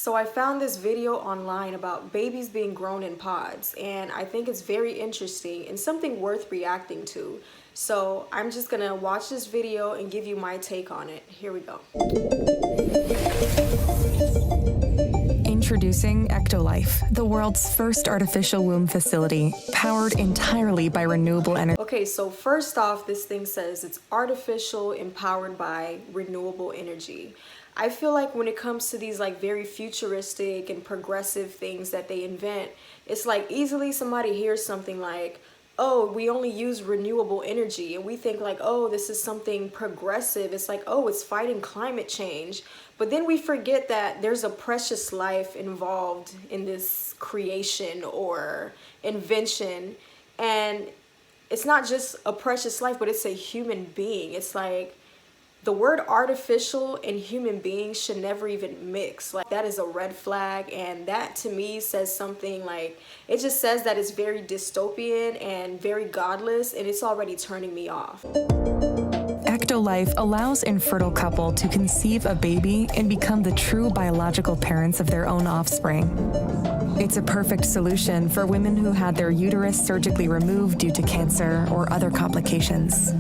So I found this video online about babies being grown in pods, and I think it's very interesting and something worth reacting to. So I'm just gonna watch this video and give you my take on it. Here we go. Introducing Ectolife, the world's first artificial womb facility, powered entirely by renewable energy. Okay, so first off, this thing says it's artificial and powered by renewable energy. I feel like when it comes to these like very futuristic and progressive things that they invent, it's like easily somebody hears something like, oh, we only use renewable energy, and we think like, oh, this is something progressive. It's like, oh, it's fighting climate change. But then we forget that there's a precious life involved in this creation or invention. And it's not just a precious life, but it's a human being. It's like the word artificial and human being should never even mix. Like, that is a red flag, and that to me says something like, it just says that it's very dystopian and very godless, and it's already turning me off. Ectolife allows infertile couple to conceive a baby and become the true biological parents of their own offspring. It's a perfect solution for women who had their uterus surgically removed due to cancer or other complications.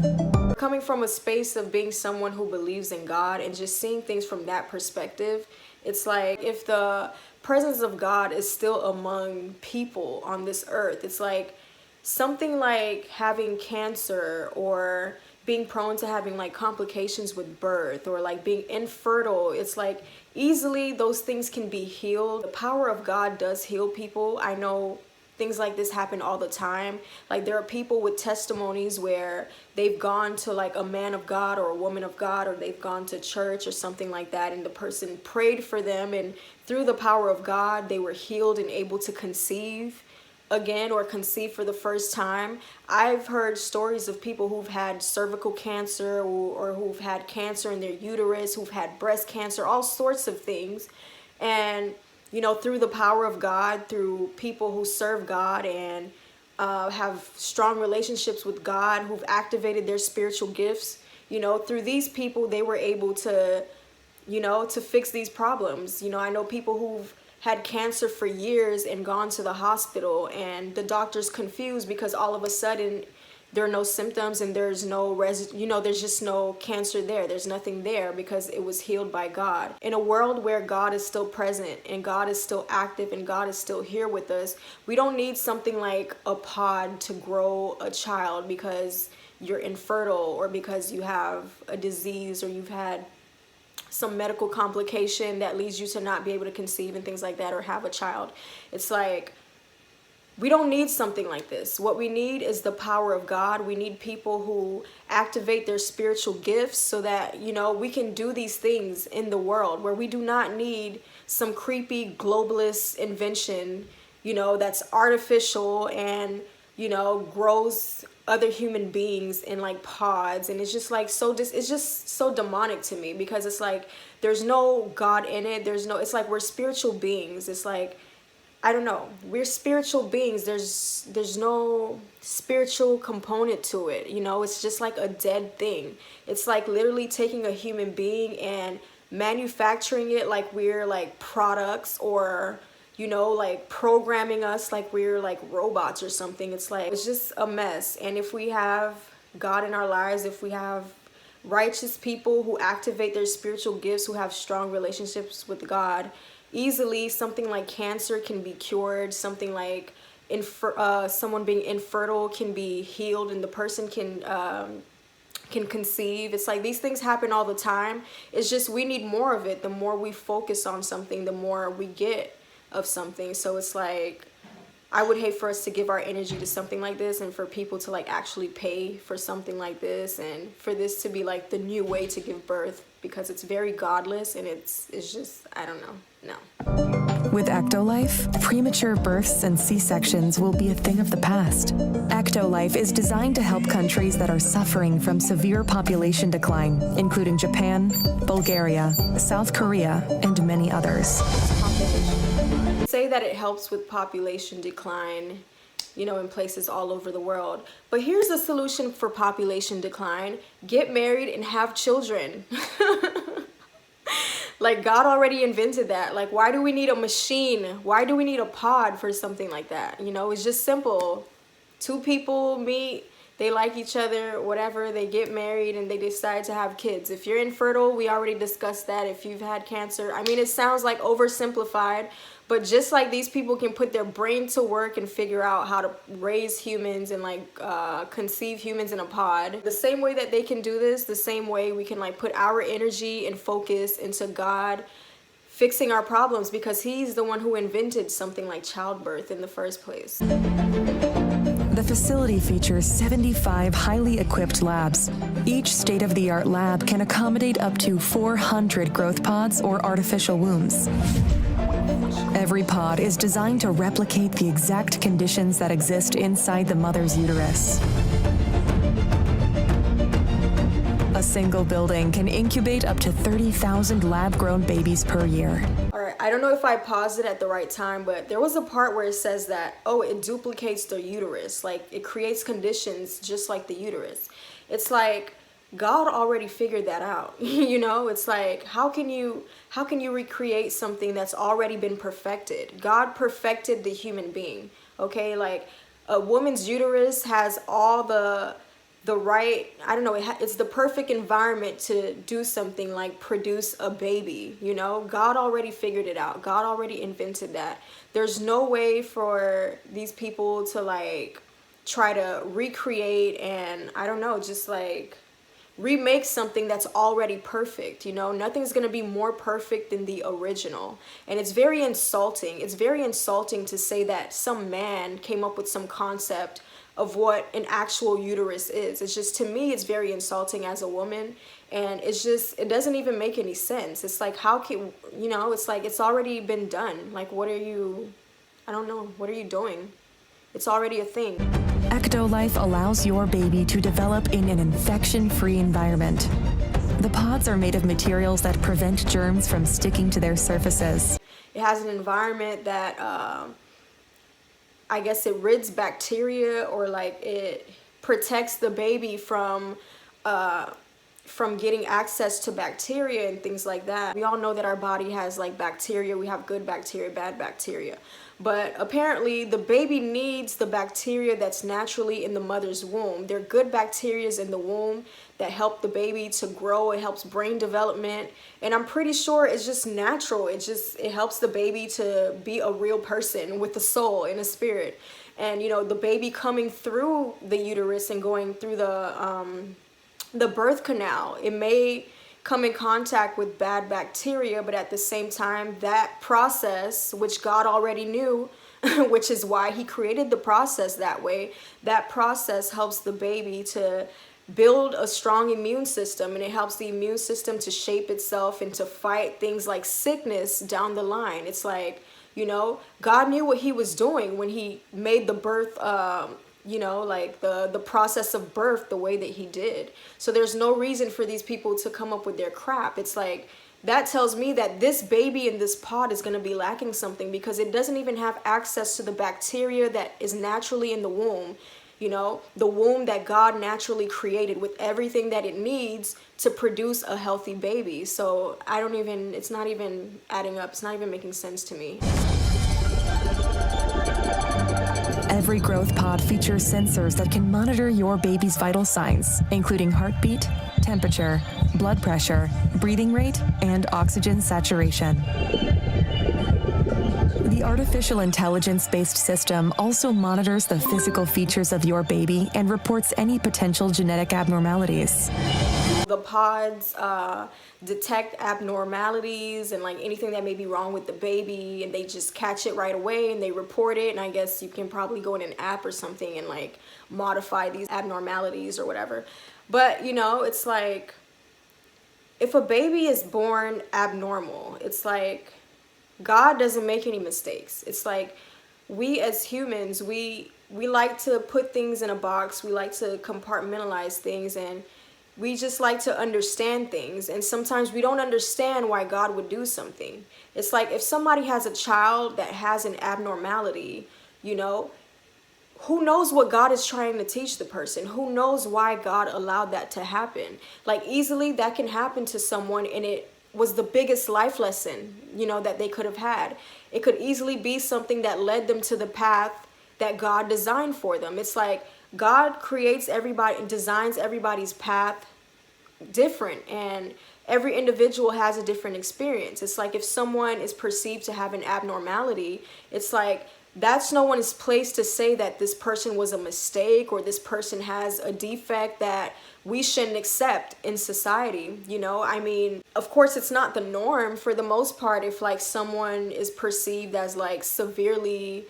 Coming from a space of being someone who believes in God and just seeing things from that perspective, it's like if the presence of God is still among people on this earth, it's like something like having cancer or being prone to having like complications with birth or like being infertile. It's like easily those things can be healed. The power of God does heal people. I know things like this happen all the time. Like, there are people with testimonies where they've gone to like a man of God or a woman of God, or they've gone to church or something like that, and the person prayed for them, and through the power of God they were healed and able to conceive again or conceive for the first time. I've heard stories of people who've had cervical cancer or who've had cancer in their uterus, who've had breast cancer, all sorts of things. And you know, through the power of God, through people who serve God and have strong relationships with God, who've activated their spiritual gifts, you know, through these people, they were able to, you know, to fix these problems. You know, I know people who've had cancer for years and gone to the hospital, and the doctor's confused because all of a sudden there are no symptoms and there's no there's just no cancer there. There's nothing there because it was healed by God. In a world where God is still present and God is still active and God is still here with us, we don't need something like a pod to grow a child because you're infertile or because you have a disease or you've had some medical complication that leads you to not be able to conceive and things like that, or have a child. It's like, we don't need something like this. What we need is the power of God. We need people who activate their spiritual gifts so that, you know, we can do these things in the world, where we do not need some creepy globalist invention, you know, that's artificial and, you know, grows other human beings in like pods. And it's just like it's just so demonic to me, because it's like there's no God in it. It's like we're spiritual beings. It's like, I don't know, we're spiritual beings. There's no spiritual component to it, you know. It's just like a dead thing. It's like literally taking a human being and manufacturing it like we're like products, or, you know, like programming us like we're like robots or something. It's like, it's just a mess. And if we have God in our lives, if we have righteous people who activate their spiritual gifts, who have strong relationships with God, easily something like cancer can be cured. Something like someone being infertile can be healed, and the person can conceive. It's like these things happen all the time. It's just we need more of it. The more we focus on something, the more we get of something. So it's like, I would hate for us to give our energy to something like this, and for people to like actually pay for something like this, and for this to be like the new way to give birth, because it's very godless, and it's just, I don't know. No. With Ectolife, premature births and C-sections will be a thing of the past. Ectolife is designed to help countries that are suffering from severe population decline, including Japan, Bulgaria, South Korea, and many others. Say that it helps with population decline, you know, in places all over the world. But here's the solution for population decline: get married and have children. Like, God already invented that. Like, why do we need a machine? Why do we need a pod for something like that? You know, it's just simple. Two people meet, they like each other, whatever, they get married and they decide to have kids. If you're infertile, we already discussed that. If you've had cancer, I mean, it sounds like oversimplified, but just like these people can put their brain to work and figure out how to raise humans and like conceive humans in a pod, the same way that they can do this, the same way we can like put our energy and focus into God fixing our problems, because he's the one who invented something like childbirth in the first place. The facility features 75 highly equipped labs. Each state-of-the-art lab can accommodate up to 400 growth pods or artificial wombs. Every pod is designed to replicate the exact conditions that exist inside the mother's uterus. A single building can incubate up to 30,000 lab-grown babies per year. All right, I don't know if I paused it at the right time, but there was a part where it says that, oh, it duplicates the uterus. Like, it creates conditions just like the uterus. It's like God already figured that out. You know, it's like, how can you recreate something that's already been perfected? God perfected the human being, okay? Like, a woman's uterus has all the right, I don't know, it's the perfect environment to do something like produce a baby, you know? God already figured it out. God already invented that. There's no way for these people to like try to recreate and, I don't know, just like remake something that's already perfect, you know? Nothing's gonna be more perfect than the original. And it's very insulting. It's very insulting to say that some man came up with some concept of what an actual uterus is. It's just, to me, it's very insulting as a woman, and it's just, it doesn't even make any sense. It's like, how can, you know, it's like, it's already been done. Like, what are you, I don't know, what are you doing? It's already a thing. Ectolife allows your baby to develop in an infection-free environment. The pods are made of materials that prevent germs from sticking to their surfaces. It has an environment that, I guess it rids bacteria, or like it protects the baby from getting access to bacteria and things like that. We all know that our body has like bacteria. We have good bacteria, bad bacteria. But apparently the baby needs the bacteria that's naturally in the mother's womb. There are good bacteria in the womb that help the baby to grow. It helps brain development. And I'm pretty sure it's just natural. It helps the baby to be a real person with a soul and a spirit. And, you know, the baby coming through the uterus and going through the birth canal, it may come in contact with bad bacteria, but at the same time, that process, which God already knew, which is why he created the process that way, that process helps the baby to build a strong immune system, and it helps the immune system to shape itself and to fight things like sickness down the line. It's like, you know, God knew what he was doing when he made the birth, you know, like the process of birth the way that he did. So there's no reason for these people to come up with their crap. It's like, that tells me that this baby in this pod is going to be lacking something, because it doesn't even have access to the bacteria that is naturally in the womb. You know, the womb that God naturally created with everything that it needs to produce a healthy baby. So it's not even adding up. It's not even making sense to me. Every growth pod features sensors that can monitor your baby's vital signs, including heartbeat, temperature, blood pressure, breathing rate, and oxygen saturation. The artificial intelligence-based system also monitors the physical features of your baby and reports any potential genetic abnormalities. The pods detect abnormalities and like anything that may be wrong with the baby, and they just catch it right away and they report it. And I guess you can probably go in an app or something and like modify these abnormalities or whatever. But, you know, it's like, if a baby is born abnormal, it's like God doesn't make any mistakes. It's like, we as humans, we like to put things in a box. We like to compartmentalize things, and we just like to understand things. And sometimes we don't understand why God would do something. It's like, if somebody has a child that has an abnormality, you know, who knows what God is trying to teach the person? Who knows why God allowed that to happen? Like, easily that can happen to someone, and it was the biggest life lesson, that they could have had. It could easily be something that led them to the path that God designed for them. It's like God creates everybody and designs everybody's path different, and every individual has a different experience. It's like if someone is perceived to have an abnormality, it's like that's no one's place to say that this person was a mistake or this person has a defect that we shouldn't accept in society. I mean, of course it's not the norm for the most part. If like someone is perceived as like severely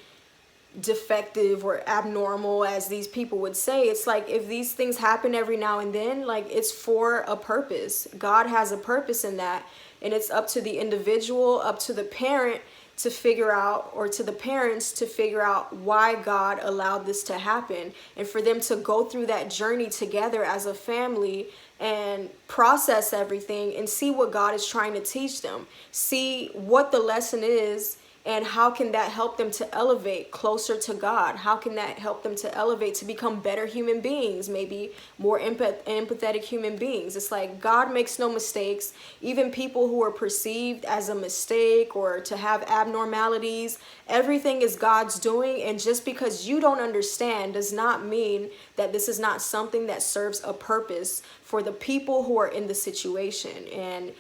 defective or abnormal, as these people would say, it's like if these things happen every now and then, like it's for a purpose. God has a purpose in that, and it's up to the individual, up to the parent to figure out, or to the parents to figure out why God allowed this to happen, and for them to go through that journey together as a family and process everything and see what God is trying to teach them, see what the lesson is. And how can that help them to elevate closer to God? How can that help them to elevate to become better human beings, maybe more empathetic human beings? It's like God makes no mistakes. Even people who are perceived as a mistake or to have abnormalities, everything is God's doing. And just because you don't understand does not mean that this is not something that serves a purpose for the people who are in the situation. And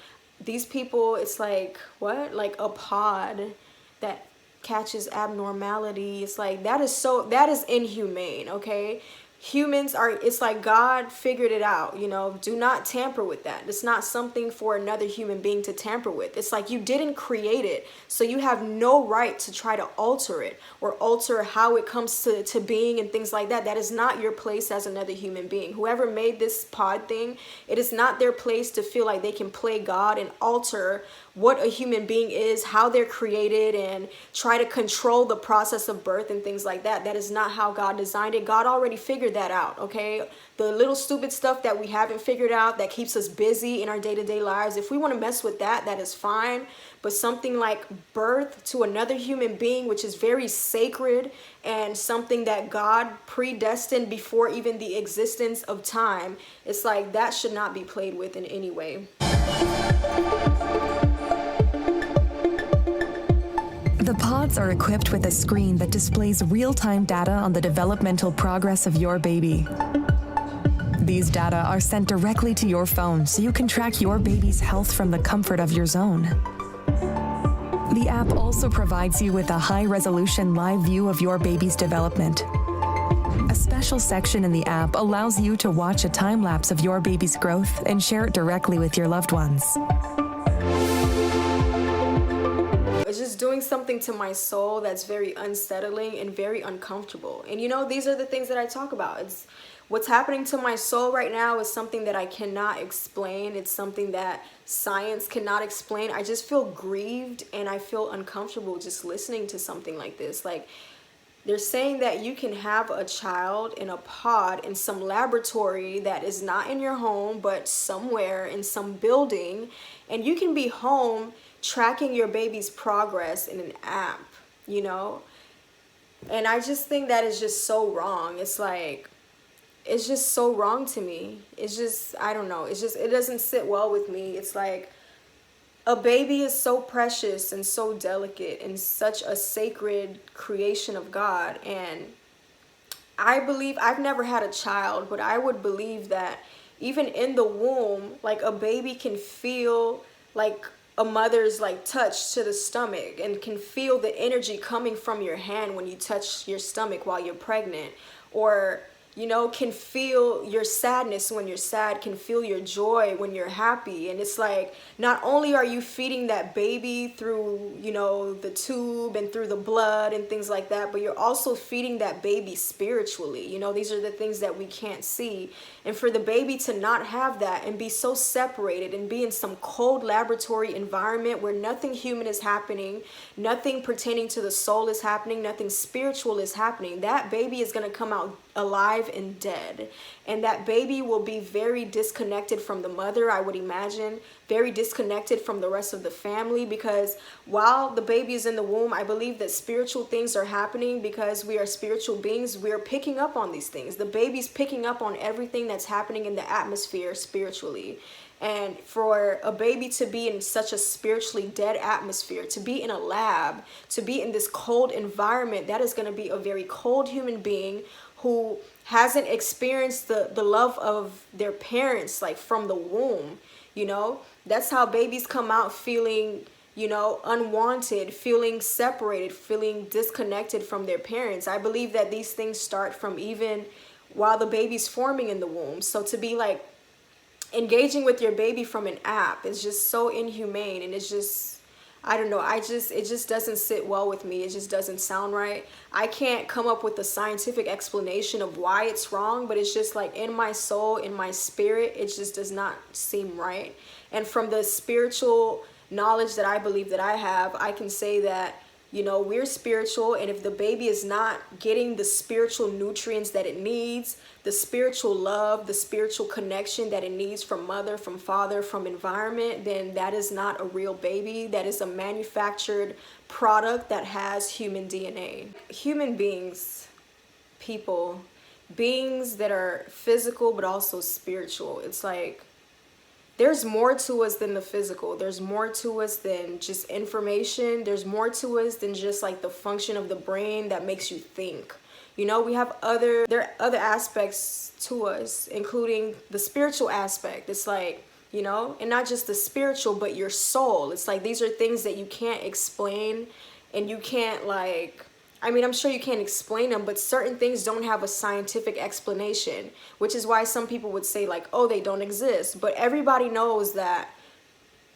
these people, it's like, what? Like a pod that catches abnormality. It's like that is inhumane. Okay, humans are, it's like God figured it out. Do not tamper with that. It's not something for another human being to tamper with. It's like you didn't create it, so you have no right to try to alter it or alter how it comes to being and things like that. That is not your place as another human being. Whoever made this pod thing, it is not their place to feel like they can play God and alter what a human being is, how they're created, and try to control the process of birth and things like that. That is not how God designed it. God already figured that out, okay? The little stupid stuff that we haven't figured out that keeps us busy in our day-to-day lives, if we want to mess with that, that is fine. But something like birth to another human being, which is very sacred and something that God predestined before even the existence of time, it's like that should not be played with in any way. The pods are equipped with a screen that displays real-time data on the developmental progress of your baby. These data are sent directly to your phone so you can track your baby's health from the comfort of your zone. The app also provides you with a high-resolution live view of your baby's development. A special section in the app allows you to watch a time-lapse of your baby's growth and share it directly with your loved ones. It's just doing something to my soul that's very unsettling and very uncomfortable. And these are the things that I talk about. It's what's happening to my soul right now is something that I cannot explain. It's something that science cannot explain. I just feel grieved and I feel uncomfortable just listening to something like this. Like, they're saying that you can have a child in a pod in some laboratory that is not in your home, but somewhere in some building, and you can be home tracking your baby's progress in an app, And I just think that is just so wrong. It's like, it's just so wrong to me. It's just, I don't know. It's just, it doesn't sit well with me. It's like, a baby is so precious and so delicate and such a sacred creation of God. And I believe, I've never had a child, but I would believe that even in the womb, like a baby can feel like a mother's like touch to the stomach and can feel the energy coming from your hand when you touch your stomach while you're pregnant, or can feel your sadness when you're sad, can feel your joy when you're happy. And it's like, not only are you feeding that baby through, the tube and through the blood and things like that, but you're also feeding that baby spiritually. These are the things that we can't see. And for the baby to not have that and be so separated and be in some cold laboratory environment where nothing human is happening, nothing pertaining to the soul is happening, nothing spiritual is happening, that baby is going to come out alive and dead. And that baby will be very disconnected from the mother, I would imagine, very disconnected from the rest of the family, because while the baby is in the womb, I believe that spiritual things are happening because we are spiritual beings. We're picking up on these things. The baby's picking up on everything that's happening in the atmosphere spiritually. And for a baby to be in such a spiritually dead atmosphere, to be in a lab, to be in this cold environment, that is going to be a very cold human being who hasn't experienced the love of their parents, like from the womb. You know, that's how babies come out feeling, you know, unwanted, feeling separated, feeling disconnected from their parents. I believe that these things start from even while the baby's forming in the womb. So to be like engaging with your baby from an app is just so inhumane, and it's just, I don't know, it just doesn't sit well with me. It just doesn't sound right. I can't come up with a scientific explanation of why it's wrong, but it's just like in my soul, in my spirit, it just does not seem right. And from the spiritual knowledge that I believe that I have, I can say that, you know, we're spiritual, and if the baby is not getting the spiritual nutrients that it needs, the spiritual love, the spiritual connection that it needs from mother, from father, from environment, then that is not a real baby. That is a manufactured product that has human DNA. Human beings, people, beings that are physical but also spiritual. It's like, there's more to us than the physical. There's more to us than just information. There's more to us than just like the function of the brain that makes you think. You know, there are other aspects to us, including the spiritual aspect. It's like, you know, and not just the spiritual, but your soul. It's like, these are things that you can't explain, and you can't like, I mean, I'm sure you can't explain them, but certain things don't have a scientific explanation, which is why some people would say like, oh, they don't exist. But everybody knows that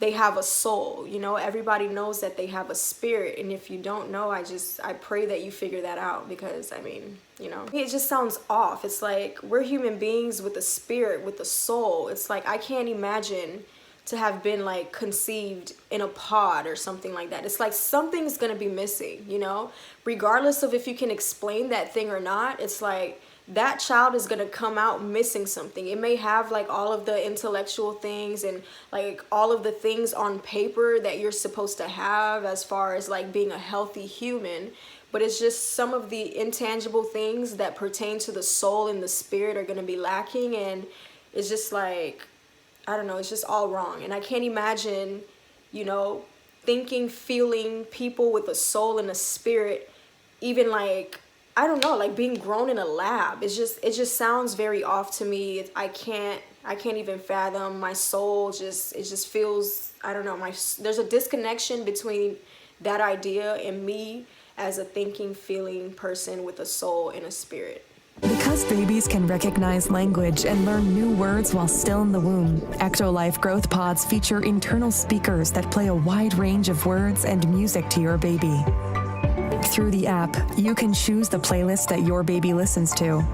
they have a soul, you know, everybody knows that they have a spirit. And if you don't know, I pray that you figure that out, because I mean, you know, it just sounds off. It's like, we're human beings with a spirit, with a soul. It's like, I can't imagine to have been like conceived in a pod or something like that. It's like something's gonna be missing, you know, regardless of if you can explain that thing or not. It's like, that child is gonna come out missing something. It may have like all of the intellectual things and like all of the things on paper that you're supposed to have as far as like being a healthy human, but it's just some of the intangible things that pertain to the soul and the spirit are gonna be lacking. And it's just like, I don't know, it's just all wrong. And I can't imagine, you know, thinking, feeling people with a soul and a spirit, even like, I don't know, like being grown in a lab. It just sounds very off to me. I can't even fathom. My soul it just feels, I don't know, there's a disconnection between that idea and me as a thinking, feeling person with a soul and a spirit. Because babies can recognize language and learn new words while still in the womb, Ectolife Growth Pods feature internal speakers that play a wide range of words and music to your baby. Through the app, you can choose the playlist that your baby listens to.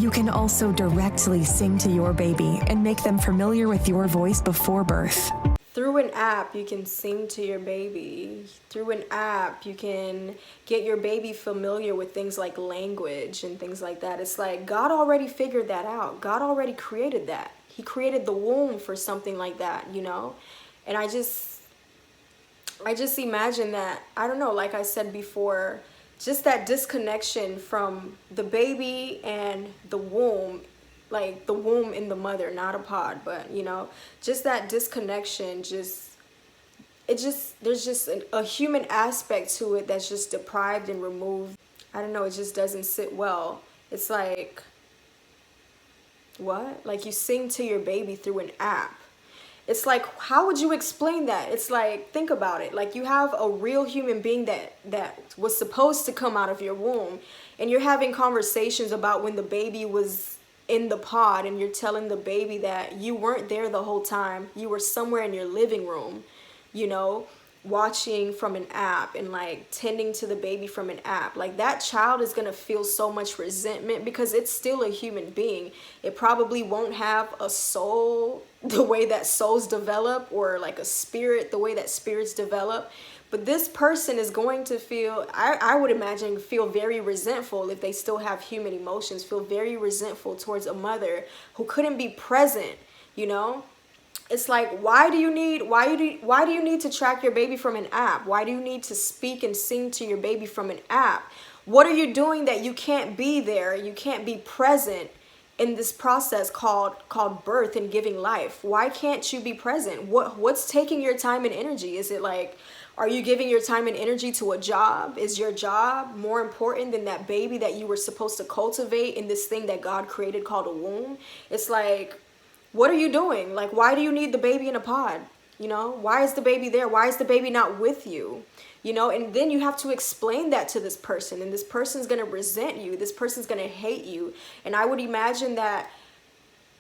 You can also directly sing to your baby and make them familiar with your voice before birth. Through an app, you can sing to your baby. Through an app, you can get your baby familiar with things like language and things like that. It's like, God already figured that out. God already created that. He created the womb for something like that, you know? And I just imagine that, I don't know, like I said before, just that disconnection from the baby and the womb, like the womb in the mother, not a pod, but you know, just that disconnection, there's just a human aspect to it that's just deprived and removed. I don't know, it just doesn't sit well. It's like, what? Like, you sing to your baby through an app. It's like, how would you explain that? It's like, think about it. Like, you have a real human being that was supposed to come out of your womb, and you're having conversations about when the baby was in the pod, and you're telling the baby that you weren't there the whole time. You were somewhere in your living room, you know, watching from an app and like tending to the baby from an app. Like, that child is gonna feel so much resentment because it's still a human being. It probably won't have a soul the way that souls develop, or like a spirit the way that spirits develop. But this person is going to feel, I would imagine, feel very resentful if they still have human emotions, feel very resentful towards a mother who couldn't be present, you know? It's like, why do you need to track your baby from an app? Why do you need to speak and sing to your baby from an app? What are you doing that you can't be there? You can't be present in this process called birth and giving life? Why can't you be present? What's taking your time and energy? Is it like, are you giving your time and energy to a job? Is your job more important than that baby that you were supposed to cultivate in this thing that God created called a womb? It's like, what are you doing? Like, why do you need the baby in a pod? You know, why is the baby there? Why is the baby not with you? You know, and then you have to explain that to this person, and this person's going to resent you. This person's going to hate you. And I would imagine that,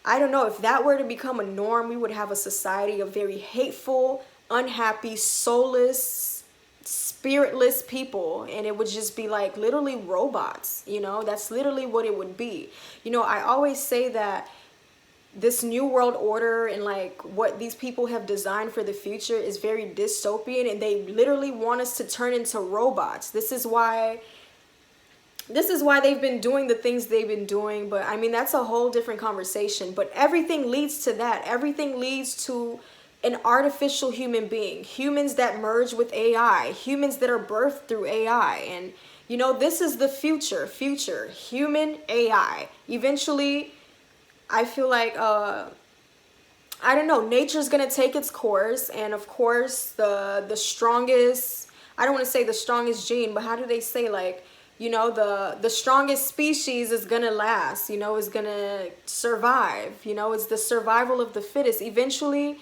I don't know, if that were to become a norm, we would have a society of very hateful, unhappy, soulless, spiritless people, and it would just be like literally robots. You know, that's literally what it would be. You know, I always say that this new world order and like what these people have designed for the future is very dystopian, and they literally want us to turn into robots. This is why they've been doing the things they've been doing. But I mean, that's a whole different conversation. But everything leads to that. Everything leads to an artificial human being, humans that merge with AI, humans that are birthed through AI. And you know, this is the future human AI. Eventually, I feel like, I don't know, nature's going to take its course. And of course, the strongest, I don't want to say the strongest gene, but how do they say, like, you know, the strongest species is going to last, you know, is going to survive. You know, it's the survival of the fittest. Eventually,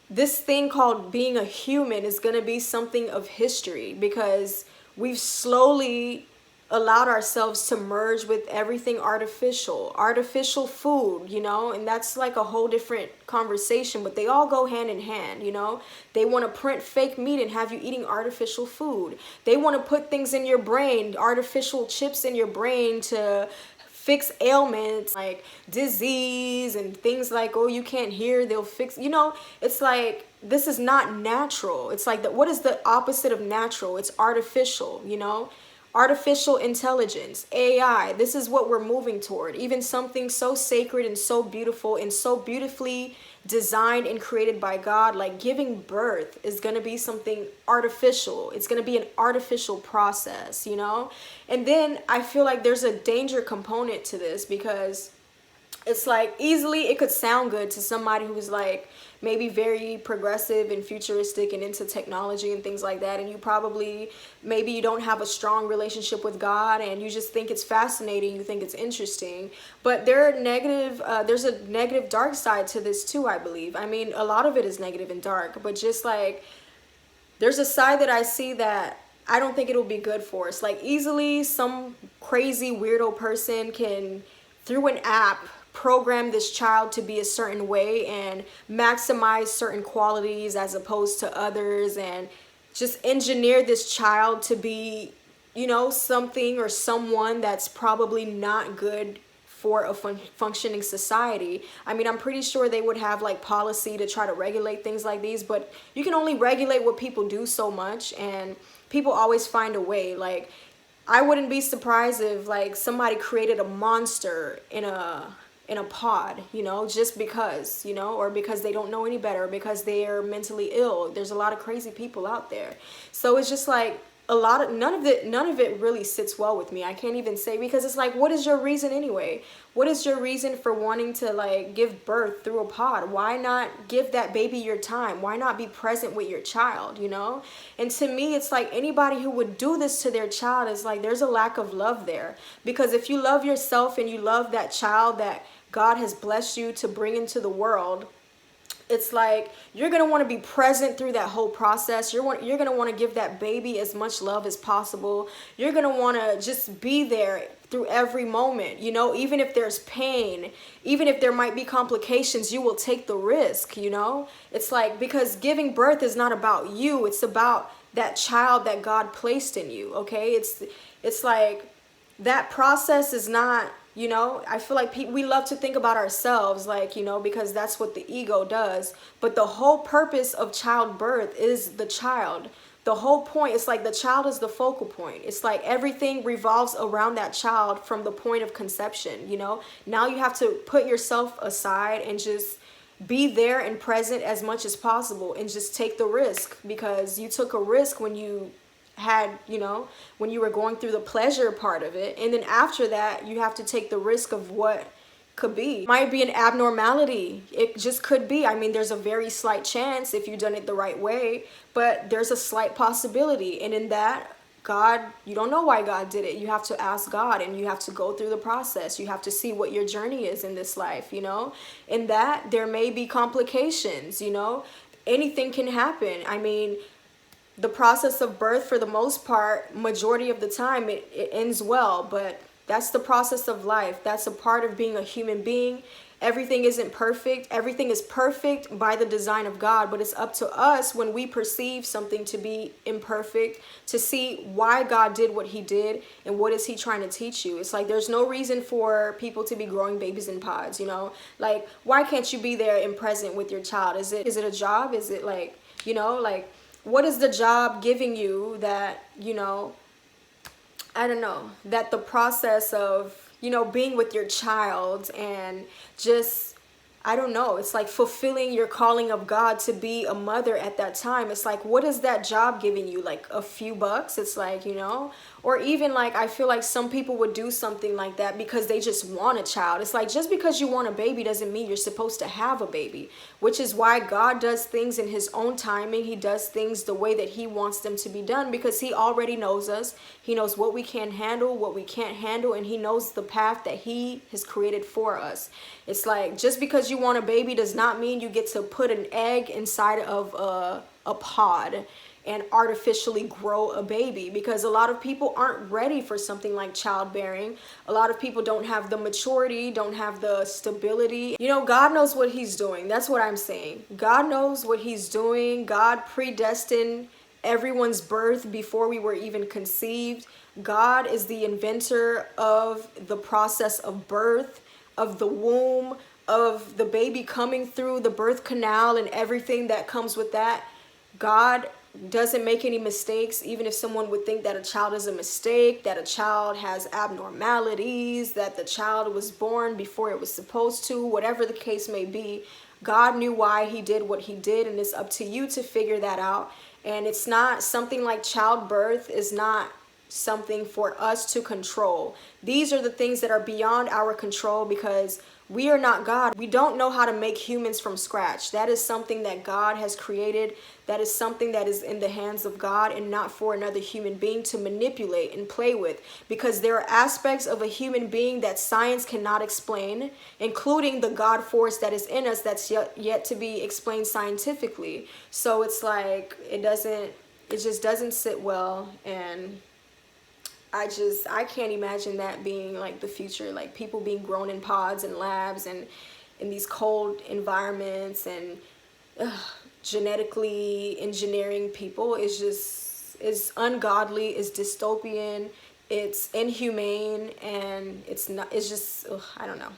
this thing called being a human is going to be something of history, because we've slowly allowed ourselves to merge with everything artificial food, you know, and that's like a whole different conversation, but they all go hand in hand. You know, they want to print fake meat and have you eating artificial food. They want to put things in your brain, artificial chips in your brain to fix ailments like disease and things like, oh, you can't hear, they'll fix, you know. It's like, this is not natural. It's like, what is the opposite of natural? It's artificial, you know. Artificial intelligence, AI, this is what we're moving toward. Even something so sacred and so beautiful and so beautifully designed and created by God, like giving birth, is going to be something artificial. It's going to be an artificial process, you know? And then I feel like there's a danger component to this, because it's like, easily it could sound good to somebody who's like maybe very progressive and futuristic and into technology and things like that, and you probably, maybe you don't have a strong relationship with God and you just think it's fascinating, you think it's interesting. But there's a negative dark side to this too, I believe. I mean, a lot of it is negative and dark, but just like, there's a side that I see that I don't think it'll be good for us. Like, easily some crazy weirdo person can, through an app, program this child to be a certain way and maximize certain qualities as opposed to others, and just engineer this child to be, you know, something or someone that's probably not good for a functioning society. I mean, I'm pretty sure they would have like policy to try to regulate things like these, but you can only regulate what people do so much, and people always find a way. Like, I wouldn't be surprised if like somebody created a monster in a pod, you know, just because, you know, or because they don't know any better, or because they are mentally ill. There's a lot of crazy people out there. So it's just like, none of it really sits well with me. I can't even say, because it's like, what is your reason anyway? What is your reason for wanting to like give birth through a pod? Why not give that baby your time? Why not be present with your child, you know? And to me, it's like, anybody who would do this to their child is like, there's a lack of love there. Because if you love yourself and you love that child that God has blessed you to bring into the world, it's like, you're going to want to be present through that whole process. You're going to want to give that baby as much love as possible. You're going to want to just be there through every moment, you know, even if there's pain, even if there might be complications, you will take the risk, you know. It's like, because giving birth is not about you. It's about that child that God placed in you, okay? It's like, that process is not, you know, I feel like we love to think about ourselves, like, you know, because that's what the ego does. But the whole purpose of childbirth is the child. The whole point, it's like the child is the focal point. It's like everything revolves around that child from the point of conception, you know. Now you have to put yourself aside and just be there and present as much as possible, and just take the risk, because you took a risk when you had, you know, when you were going through the pleasure part of it. And then after that, you have to take the risk of what Could be. Might be an abnormality. It just could be. I mean, there's a very slight chance if you've done it the right way, but there's a slight possibility. And in that, God, you don't know why God did it. You have to ask God, and you have to go through the process. You have to see what your journey is in this life, you know? In that, there may be complications, you know? Anything can happen. I mean, the process of birth, for the most part, majority of the time, it ends well, but that's the process of life. That's a part of being a human being. Everything isn't perfect. Everything is perfect by the design of God, but it's up to us when we perceive something to be imperfect to see why God did what he did and what is he trying to teach you. It's like there's no reason for people to be growing babies in pods, you know? Like, why can't you be there and present with your child? Is it a job? Is it like, you know, like, what is the job giving you that, you know, I don't know, that the process of, you know, being with your child and just, I don't know, it's like fulfilling your calling of God to be a mother at that time. It's like, what is that job giving you? Like a few bucks? It's like, you know, or even like, I feel like some people would do something like that because they just want a child. It's like, just because you want a baby doesn't mean you're supposed to have a baby, which is why God does things in his own timing. He does things the way that he wants them to be done because he already knows us. He knows what we can handle, what we can't handle, and he knows the path that he has created for us. It's like, just because you want a baby does not mean you get to put an egg inside of a pod and artificially grow a baby, because a lot of people aren't ready for something like childbearing. A lot of people don't have the maturity, don't have the stability. You know, God knows what he's doing. That's what I'm saying. God knows what he's doing. God predestined everyone's birth before we were even conceived. God is the inventor of the process of birth, of the womb, of the baby coming through the birth canal and everything that comes with that. God doesn't make any mistakes, even if someone would think that a child is a mistake, that a child has abnormalities, that the child was born before it was supposed to, whatever the case may be. God knew why he did what he did, and it's up to you to figure that out. And it's not something like childbirth is not something for us to control. These are the things that are beyond our control because we are not God. We don't know how to make humans from scratch. That is something that God has created. That is something that is in the hands of God and not for another human being to manipulate and play with, because there are aspects of a human being that science cannot explain, including the God force that is in us that's yet to be explained scientifically. So it's like it just doesn't sit well, and I can't imagine that being like the future, like people being grown in pods and labs and in these cold environments and genetically engineering people is ungodly, is dystopian, it's inhumane, and it's just, I don't know.